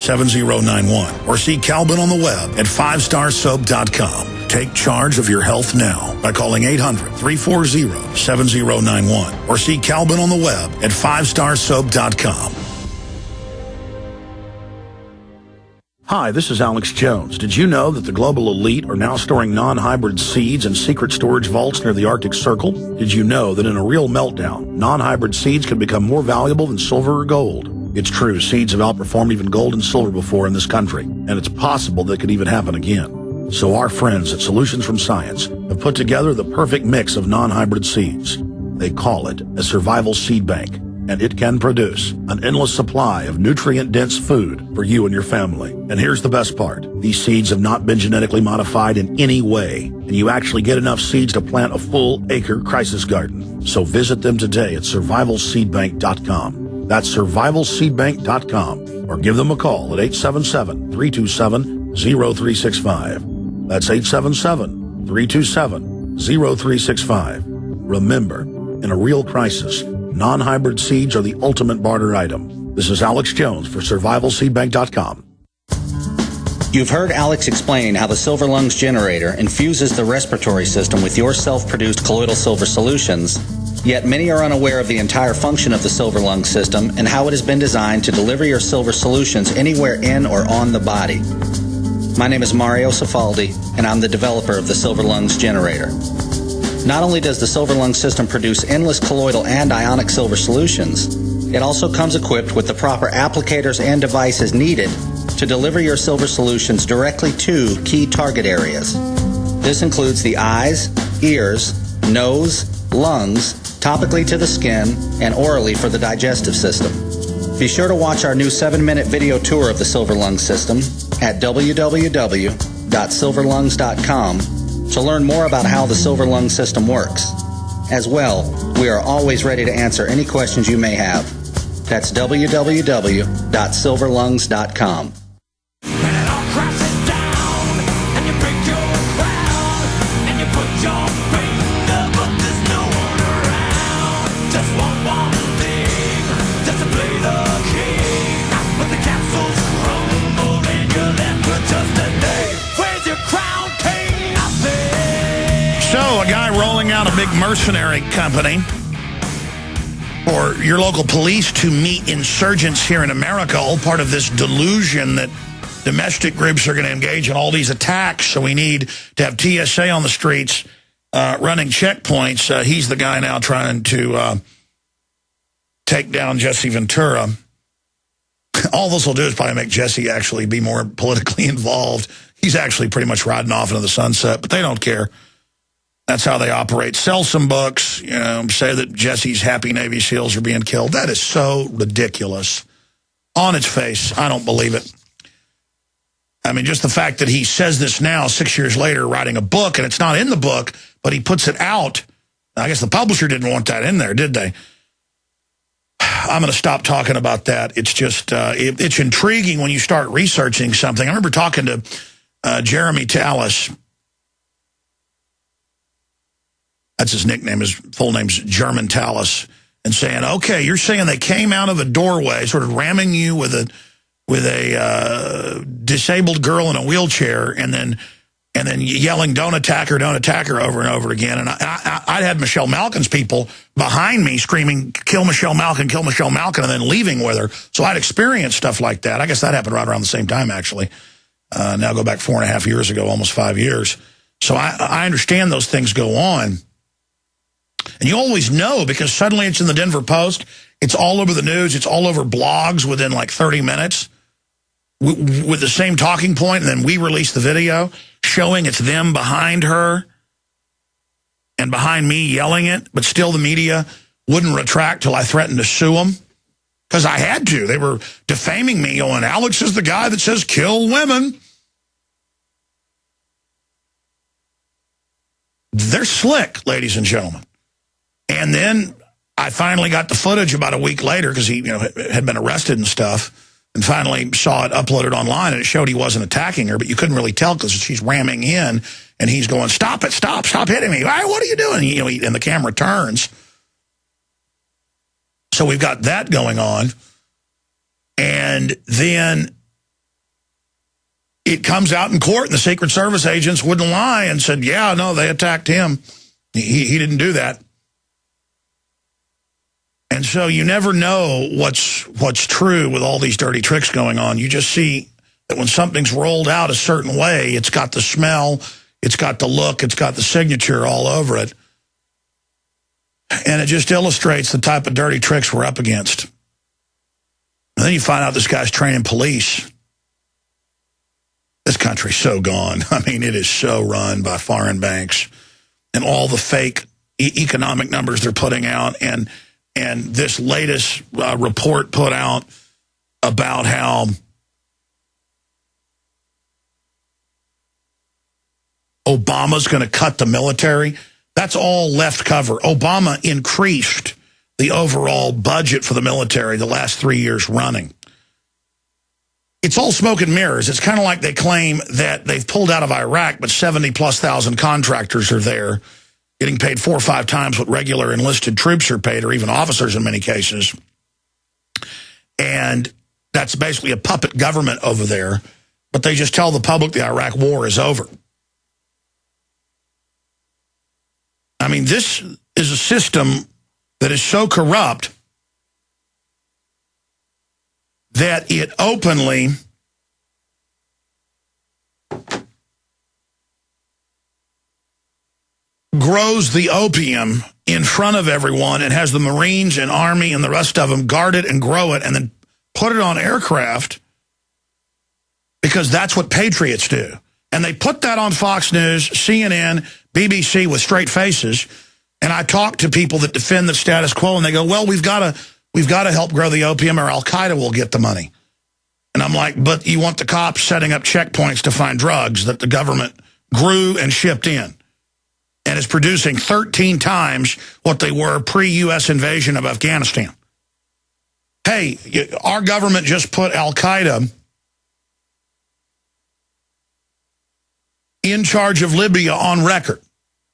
7091 or see Calvin on the web at 5starsoap.com. Take charge of your health now by calling 800-340-7091 or see Calvin on the web at 5starsoap.com. Hi, this is Alex Jones. Did you know that the global elite are now storing non-hybrid seeds in secret storage vaults near the Arctic Circle? Did you know that in a real meltdown, non-hybrid seeds can become more valuable than silver or gold? It's true, seeds have outperformed even gold and silver before in this country, and it's possible that could even happen again. So our friends at Solutions from Science have put together the perfect mix of non-hybrid seeds. They call it a survival seed bank, and it can produce an endless supply of nutrient-dense food for you and your family. And here's the best part. These seeds have not been genetically modified in any way, and you actually get enough seeds to plant a full-acre crisis garden. So visit them today at survivalseedbank.com. That's survivalseedbank.com, or give them a call at 877-327-0365. That's 877-327-0365. Remember, in a real crisis, non-hybrid seeds are the ultimate barter item. This is Alex Jones for survivalseedbank.com. You've heard Alex explain how the Silver Lungs generator infuses the respiratory system with your self-produced colloidal silver solutions, yet many are unaware of the entire function of the Silver Lung system and how it has been designed to deliver your silver solutions anywhere in or on the body. My name is Mario Cifaldi, and I'm the developer of the Silver Lungs generator. Not only does the Silver Lung system produce endless colloidal and ionic silver solutions, it also comes equipped with the proper applicators and devices needed to deliver your silver solutions directly to key target areas. This includes the eyes, ears, nose, lungs, topically to the skin, and orally for the digestive system. Be sure to watch our new 7-minute video tour of the Silver Lung system at www.silverlungs.com to learn more about how the Silver Lung system works. As well, we are always ready to answer any questions you may have. That's www.silverlungs.com. Out a big mercenary company for your local police to meet insurgents here in America, all part of this delusion that domestic groups are going to engage in all these attacks, so we need to have TSA on the streets running checkpoints. He's the guy now trying to take down Jesse Ventura. All this will do is probably make Jesse actually be more politically involved. He's actually pretty much riding off into the sunset, but they don't care. That's how they operate. Sell some books, you know, say that Jesse's happy Navy SEALs are being killed. That is so ridiculous. On its face, I don't believe it. I mean, just the fact that he says this now, 6 years later, writing a book, and it's not in the book, but he puts it out. I guess the publisher didn't want that in there, did they? I'm going to stop talking about that. It's just, it's intriguing when you start researching something. I remember talking to Jeremy Tallis. That's his nickname. His full name's German Tallis. And saying, okay, you're saying they came out of a doorway, sort of ramming you with a disabled girl in a wheelchair, and then yelling, don't attack her, over and over again. And I'd had Michelle Malkin's people behind me screaming, kill Michelle Malkin, and then leaving with her. So I'd experienced stuff like that. I guess that happened right around the same time, actually. Now go back 4.5 years ago, almost 5 years. So I understand those things go on. And you always know, because suddenly it's in the Denver Post, it's all over the news, it's all over blogs within like 30 minutes with the same talking point, and then we release the video showing it's them behind her and behind me yelling it, but still the media wouldn't retract till I threatened to sue them. Because I had to. They were defaming me, going, Alex is the guy that says kill women. They're slick, ladies and gentlemen. And then I finally got the footage about a week later, because he had been arrested and stuff, and finally saw it uploaded online, and it showed he wasn't attacking her, but you couldn't really tell because she's ramming in, and he's going, stop it, stop hitting me. Hey, what are you doing? And the camera turns. So we've got that going on. And then it comes out in court, and the Secret Service agents wouldn't lie and said, yeah, no, they attacked him. He didn't do that. And so you never know what's true with all these dirty tricks going on. You just see that when something's rolled out a certain way, it's got the smell, it's got the look, it's got the signature all over it. And it just illustrates the type of dirty tricks we're up against. And then you find out this guy's training police. This country's so gone. I mean, it is so run by foreign banks and all the fake economic numbers they're putting out. And this latest report put out about how Obama's going to cut the military. That's all left cover. Obama increased the overall budget for the military the last 3 years running. It's all smoke and mirrors. It's kind of like they claim that they've pulled out of Iraq, but 70,000+ contractors are there, getting paid 4 or 5 times what regular enlisted troops are paid, or even officers in many cases. And that's basically a puppet government over there. But they just tell the public the Iraq war is over. I mean, this is a system that is so corrupt that it openly grows the opium in front of everyone and has the Marines and Army and the rest of them guard it and grow it and then put it on aircraft because that's what patriots do. And they put that on Fox News, CNN, BBC with straight faces. And I talk to people that defend the status quo, and they go, well, we've got to help grow the opium or Al-Qaeda will get the money. And I'm like, but you want the cops setting up checkpoints to find drugs that the government grew and shipped in and is producing 13 times what they were pre-U.S. invasion of Afghanistan. Hey, our government just put Al-Qaeda in charge of Libya on record.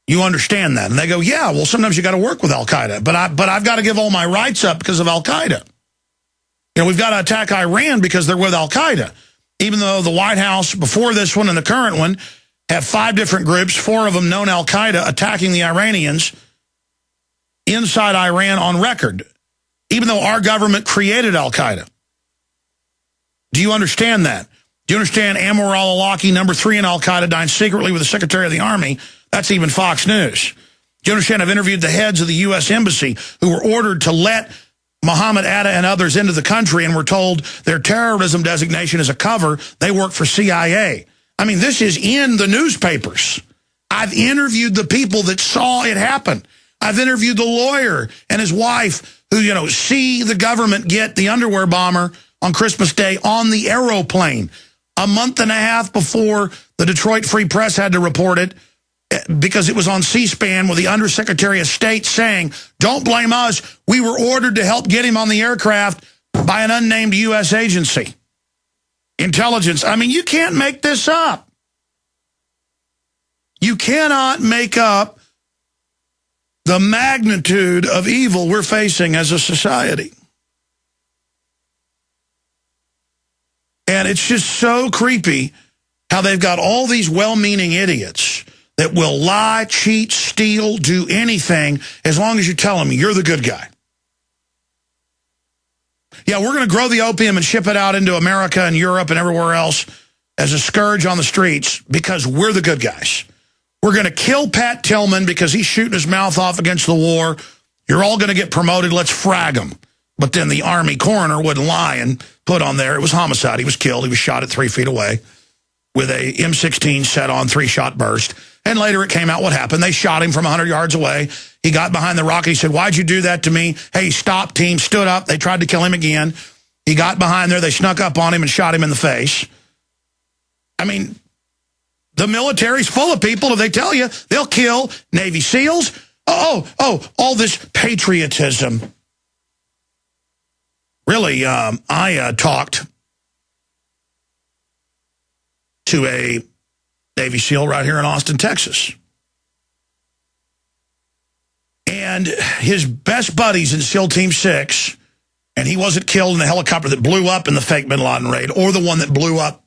You understand that? And they go, yeah, well, sometimes you got to work with Al-Qaeda, but I've got to give all my rights up because of Al-Qaeda. You know, we've got to attack Iran because they're with Al-Qaeda. Even though the White House, before this one and the current one, have 5 different groups, 4 of them known Al-Qaeda, attacking the Iranians inside Iran on record, even though our government created Al-Qaeda. Do you understand that? Do you understand Anwar al-Awlaki, number 3 in Al-Qaeda, dying secretly with the Secretary of the Army? That's even Fox News. Do you understand I've interviewed the heads of the U.S. Embassy who were ordered to let Mohammed Atta and others into the country and were told their terrorism designation is a cover. They work for CIA. I mean, this is in the newspapers. I've interviewed the people that saw it happen. I've interviewed the lawyer and his wife who, you know, see the government get the underwear bomber on Christmas Day on the aeroplane. A month and a half before the Detroit Free Press had to report it because it was on C-SPAN with the Undersecretary of State saying, don't blame us. We were ordered to help get him on the aircraft by an unnamed U.S. agency. Intelligence. I mean, you can't make this up. You cannot make up the magnitude of evil we're facing as a society. And it's just so creepy how they've got all these well-meaning idiots that will lie, cheat, steal, do anything as long as you tell them you're the good guy. Yeah, we're going to grow the opium and ship it out into America and Europe and everywhere else as a scourge on the streets because we're the good guys. We're going to kill Pat Tillman because he's shooting his mouth off against the war. You're all going to get promoted. Let's frag him. But then the Army coroner wouldn't lie and put on there it was homicide. He was killed. He was shot at 3 feet away with a M16 set on 3-shot burst. And later it came out what happened. They shot him from 100 yards away. He got behind the rock. He said, why'd you do that to me? Hey, stop, team. Stood up. They tried to kill him again. He got behind there. They snuck up on him and shot him in the face. I mean, the military's full of people. If they tell you, they'll kill Navy SEALs. All this patriotism. Really, I talked to a Navy SEAL right here in Austin, Texas. And his best buddies in SEAL Team 6, and he wasn't killed in the helicopter that blew up in the fake Bin Laden raid or the one that blew up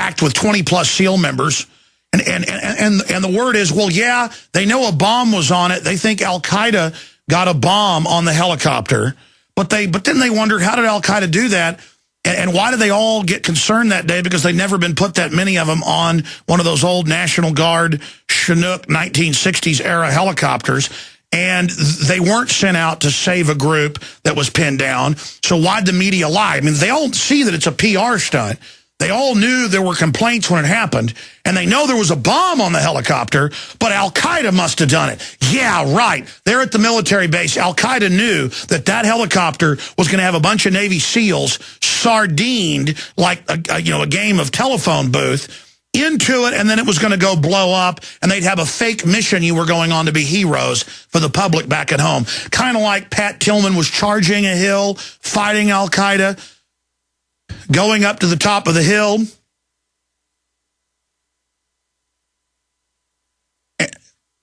packed with 20-plus SEAL members. And the word is, well, yeah, they know a bomb was on it. They think Al-Qaeda got a bomb on the helicopter. But then they wonder, how did Al-Qaeda do that? And why did they all get concerned that day? Because they'd never been put that many of them on one of those old National Guard Chinook 1960s era helicopters. And they weren't sent out to save a group that was pinned down. So why'd the media lie? I mean, they all see that it's a PR stunt. They all knew there were complaints when it happened, and they know there was a bomb on the helicopter, but Al-Qaeda must have done it. Yeah, right. They're at the military base. Al-Qaeda knew that that helicopter was going to have a bunch of Navy SEALs sardined like a game of telephone booth into it, and then it was going to go blow up, and they'd have a fake mission you were going on to be heroes for the public back at home. Kind of like Pat Tillman was charging a hill, fighting Al-Qaeda, going up to the top of the hill,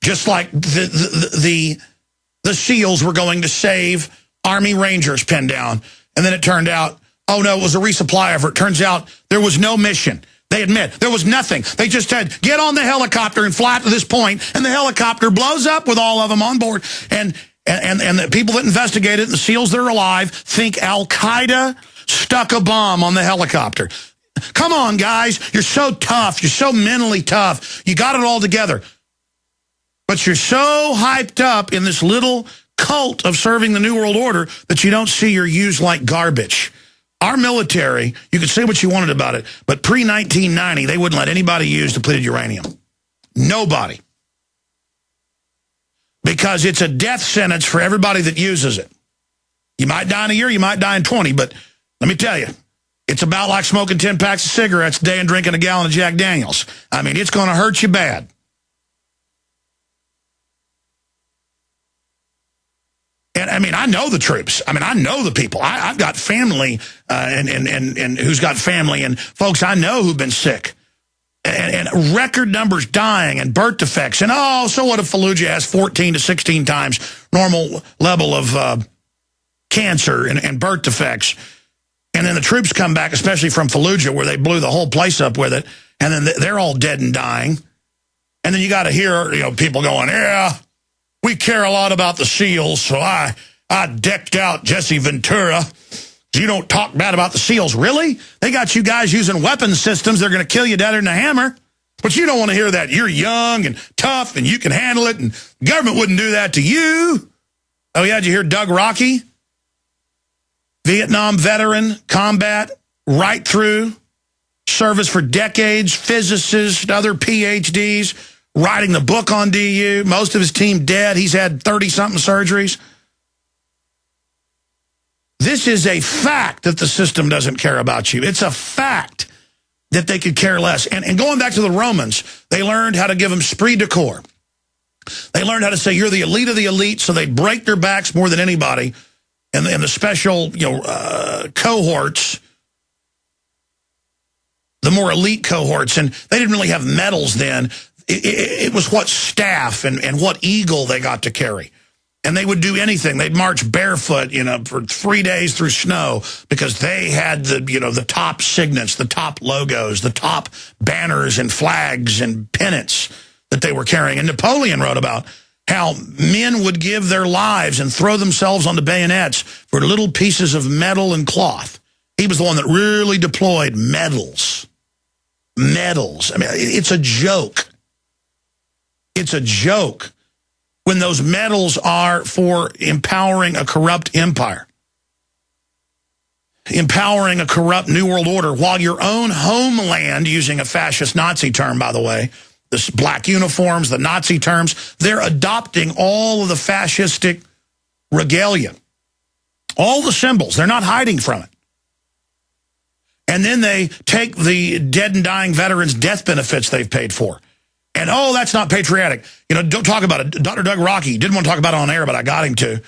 just like the SEALs were going to save Army Rangers pinned down. And then it turned out, oh no, it was a resupply effort. Turns out there was no mission. They admit there was nothing. They just said, get on the helicopter and fly to this point, and the helicopter blows up with all of them on board. And the people that investigated it, the SEALs that are alive, think Al-Qaeda stuck a bomb on the helicopter. Come on, guys. You're so tough. You're so mentally tough. You got it all together. But you're so hyped up in this little cult of serving the New World Order that you don't see you're used like garbage. Our military, you could say what you wanted about it, but pre-1990, they wouldn't let anybody use depleted uranium. Nobody. Because it's a death sentence for everybody that uses it. You might die in a year, you might die in 20, but let me tell you, it's about like smoking 10 packs of cigarettes a day and drinking a gallon of Jack Daniels. I mean, it's going to hurt you bad. And I mean, I know the troops. I mean, I know the people. I've got family and who's got family and folks I know who've been sick. And record numbers dying and birth defects. And oh, so what if Fallujah has 14 to 16 times normal level of cancer and birth defects? And then the troops come back, especially from Fallujah, where they blew the whole place up with it, and then they're all dead and dying. And then you got to hear, people going, yeah, we care a lot about the SEALs, so I decked out Jesse Ventura. You don't talk bad about the SEALs. Really? They got you guys using weapon systems. They're going to kill you deader than a hammer. But you don't want to hear that. You're young and tough, and you can handle it, and the government wouldn't do that to you. Oh, yeah, did you hear Doug Rocky? Vietnam veteran, combat, right through, service for decades, physicist, other PhDs, writing the book on DU. Most of his team dead. He's had 30-something surgeries. This is a fact that the system doesn't care about you. It's a fact that they could care less. And going back to the Romans, they learned how to give them esprit de corps. They learned how to say, you're the elite of the elite, so they break their backs more than anybody. And the special, cohorts, the more elite cohorts, and they didn't really have medals then. It was what staff and what eagle they got to carry. And they would do anything. They'd march barefoot, for 3 days through snow because they had the top signets, the top logos, the top banners and flags and pennants that they were carrying. And Napoleon wrote about how men would give their lives and throw themselves on the bayonets for little pieces of metal and cloth. He was the one that really deployed medals. Medals. I mean, it's a joke. It's a joke when those medals are for empowering a corrupt empire, empowering a corrupt New World Order, while your own homeland, using a fascist Nazi term, by the way, the black uniforms, the Nazi terms, they're adopting all of the fascistic regalia, all the symbols. They're not hiding from it. And then they take the dead and dying veterans' death benefits they've paid for. And, oh, that's not patriotic. Don't talk about it. Dr. Doug Rocky didn't want to talk about it on air, but I got him to.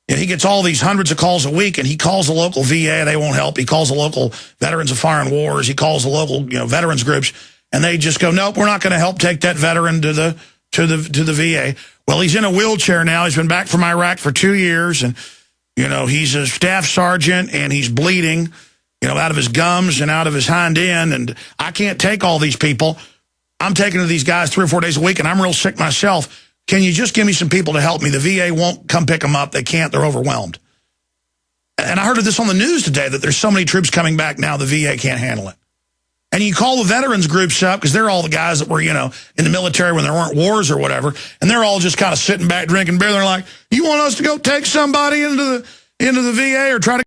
And he gets all these hundreds of calls a week, and he calls the local VA. They won't help. He calls the local Veterans of Foreign Wars. He calls the local veterans groups. And they just go, nope, we're not going to help take that veteran to the VA. Well, he's in a wheelchair now. He's been back from Iraq for 2 years, and he's a staff sergeant, and he's bleeding. out of his gums and out of his hind end, and I can't take all these people. I'm taking to these guys 3 or 4 days a week, and I'm real sick myself. Can you just give me some people to help me? The VA won't come pick them up. They can't. They're overwhelmed. And I heard of this on the news today, that there's so many troops coming back now, the VA can't handle it. And you call the veterans groups up, because they're all the guys that were, in the military when there weren't wars or whatever, and they're all just kind of sitting back drinking beer. They're like, you want us to go take somebody into the VA or try to